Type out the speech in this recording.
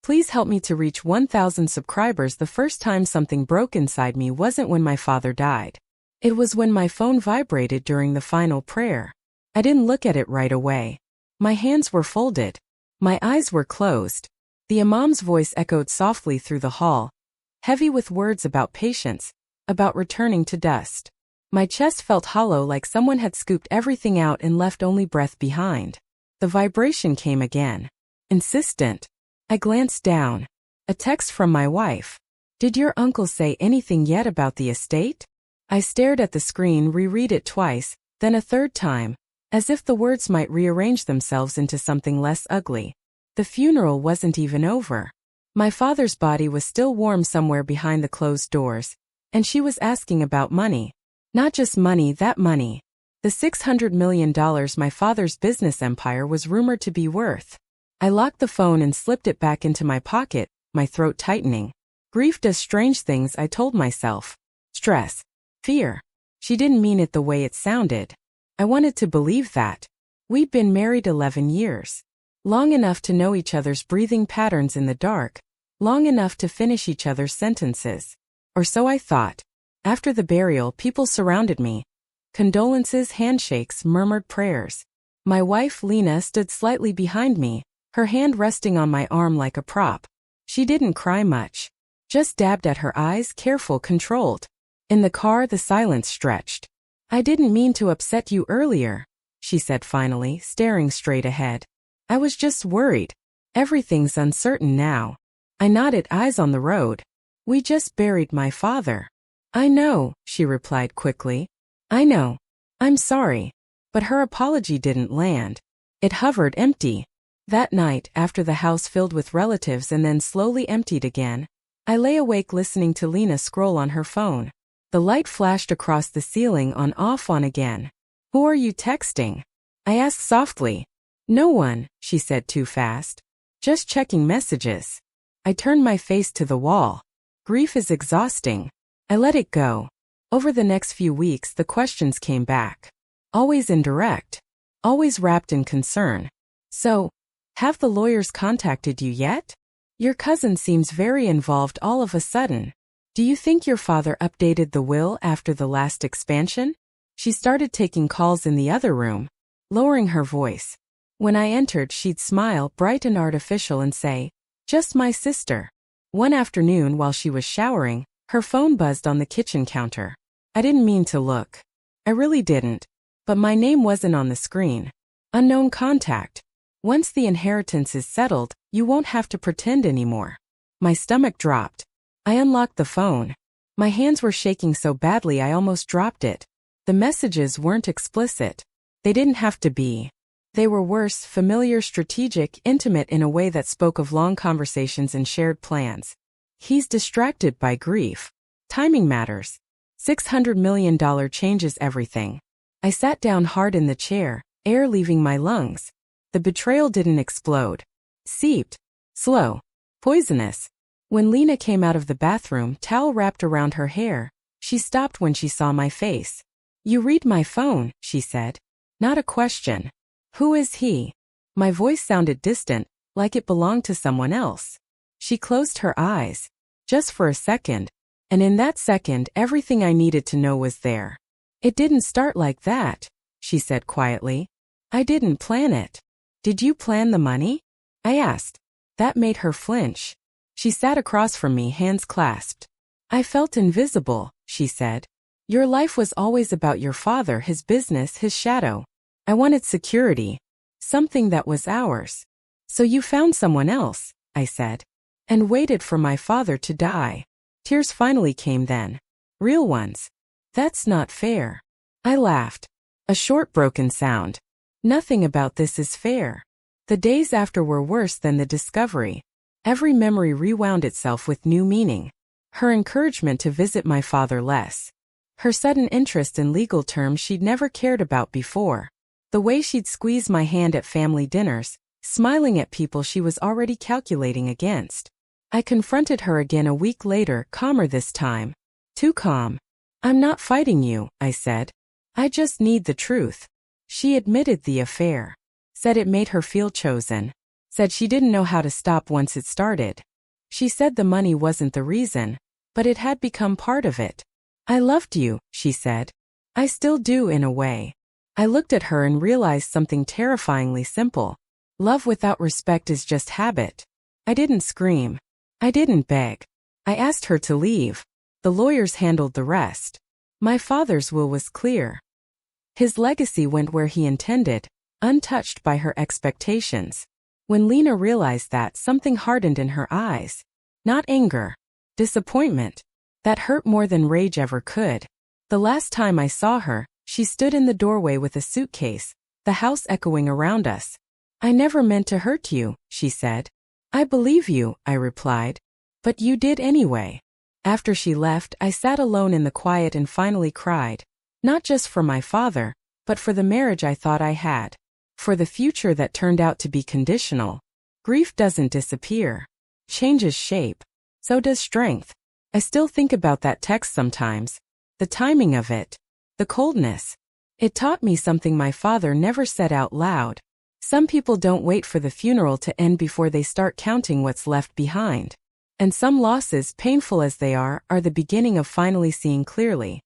Please help me to reach 1,000 subscribers. The first time something broke inside me wasn't when my father died. It was when my phone vibrated during the final prayer. I didn't look at it right away. My hands were folded. My eyes were closed. The imam's voice echoed softly through the hall, heavy with words about patience, about returning to dust. My chest felt hollow, like someone had scooped everything out and left only breath behind. The vibration came again. Insistent. I glanced down. A text from my wife. Did your uncle say anything yet about the estate? I stared at the screen, reread it twice, then a third time, as if the words might rearrange themselves into something less ugly. The funeral wasn't even over. My father's body was still warm somewhere behind the closed doors, and she was asking about money. Not just money, that money. The $600 million my father's business empire was rumored to be worth. I locked the phone and slipped it back into my pocket, my throat tightening. Grief does strange things, I told myself. Stress. Fear. She didn't mean it the way it sounded. I wanted to believe that. We'd been married 11 years. Long enough to know each other's breathing patterns in the dark. Long enough to finish each other's sentences. Or so I thought. After the burial, people surrounded me. Condolences, handshakes, murmured prayers. My wife, Lena, stood slightly behind me, her hand resting on my arm like a prop. She didn't cry much. Just dabbed at her eyes, careful, controlled. In the car, the silence stretched. I didn't mean to upset you earlier, she said finally, staring straight ahead. I was just worried. Everything's uncertain now. I nodded, eyes on the road. We just buried my father. I know, she replied quickly. I know. I'm sorry. But her apology didn't land. It hovered empty. That night, after the house filled with relatives and then slowly emptied again, I lay awake listening to Lena scroll on her phone. The light flashed across the ceiling, on, off, on again. Who are you texting? I asked softly. No one, she said too fast. Just checking messages. I turned my face to the wall. Grief is exhausting. I let it go. Over the next few weeks, the questions came back. Always indirect. Always wrapped in concern. So, have the lawyers contacted you yet? Your cousin seems very involved all of a sudden. Do you think your father updated the will after the last expansion? She started taking calls in the other room, lowering her voice. When I entered, she'd smile, bright and artificial, and say, "Just my sister." One afternoon while she was showering, her phone buzzed on the kitchen counter. I didn't mean to look. I really didn't. But my name wasn't on the screen. Unknown contact. Once the inheritance is settled, you won't have to pretend anymore. My stomach dropped. I unlocked the phone. My hands were shaking so badly I almost dropped it. The messages weren't explicit. They didn't have to be. They were worse, familiar, strategic, intimate, in a way that spoke of long conversations and shared plans. He's distracted by grief. Timing matters. $600 million changes everything. I sat down hard in the chair, air leaving my lungs. The betrayal didn't explode. Seeped. Slow. Poisonous. When Lena came out of the bathroom, towel wrapped around her hair, she stopped when she saw my face. You read my phone, she said. Not a question. Who is he? My voice sounded distant, like it belonged to someone else. She closed her eyes. Just for a second. And in that second, everything I needed to know was there. It didn't start like that, she said quietly. I didn't plan it. Did you plan the money? I asked. That made her flinch. She sat across from me, hands clasped. I felt invisible, she said. Your life was always about your father, his business, his shadow. I wanted security. Something that was ours. So you found someone else, I said. And waited for my father to die. Tears finally came then. Real ones. That's not fair. I laughed. A short broken sound. Nothing about this is fair. The days after were worse than the discovery. Every memory rewound itself with new meaning. Her encouragement to visit my father less. Her sudden interest in legal terms she'd never cared about before. The way she'd squeeze my hand at family dinners, smiling at people she was already calculating against. I confronted her again a week later, calmer this time. Too calm. I'm not fighting you, I said. I just need the truth. She admitted the affair. Said it made her feel chosen. said she didn't know how to stop once it started. She said the money wasn't the reason, but it had become part of it. I loved you, she said. I still do in a way. I looked at her and realized something terrifyingly simple. Love without respect is just habit. I didn't scream. I didn't beg. I asked her to leave. The lawyers handled the rest. My father's will was clear. His legacy went where he intended, untouched by her expectations. When Lena realized that, something hardened in her eyes. Not anger. Disappointment. That hurt more than rage ever could. The last time I saw her, she stood in the doorway with a suitcase, the house echoing around us. I never meant to hurt you, she said. I believe you, I replied. But you did anyway. After she left, I sat alone in the quiet and finally cried. Not just for my father, but for the marriage I thought I had. For the future that turned out to be conditional. Grief doesn't disappear. Changes shape. So does strength. I still think about that text sometimes. The timing of it. The coldness. It taught me something my father never said out loud. Some people don't wait for the funeral to end before they start counting what's left behind. And some losses, painful as they are the beginning of finally seeing clearly.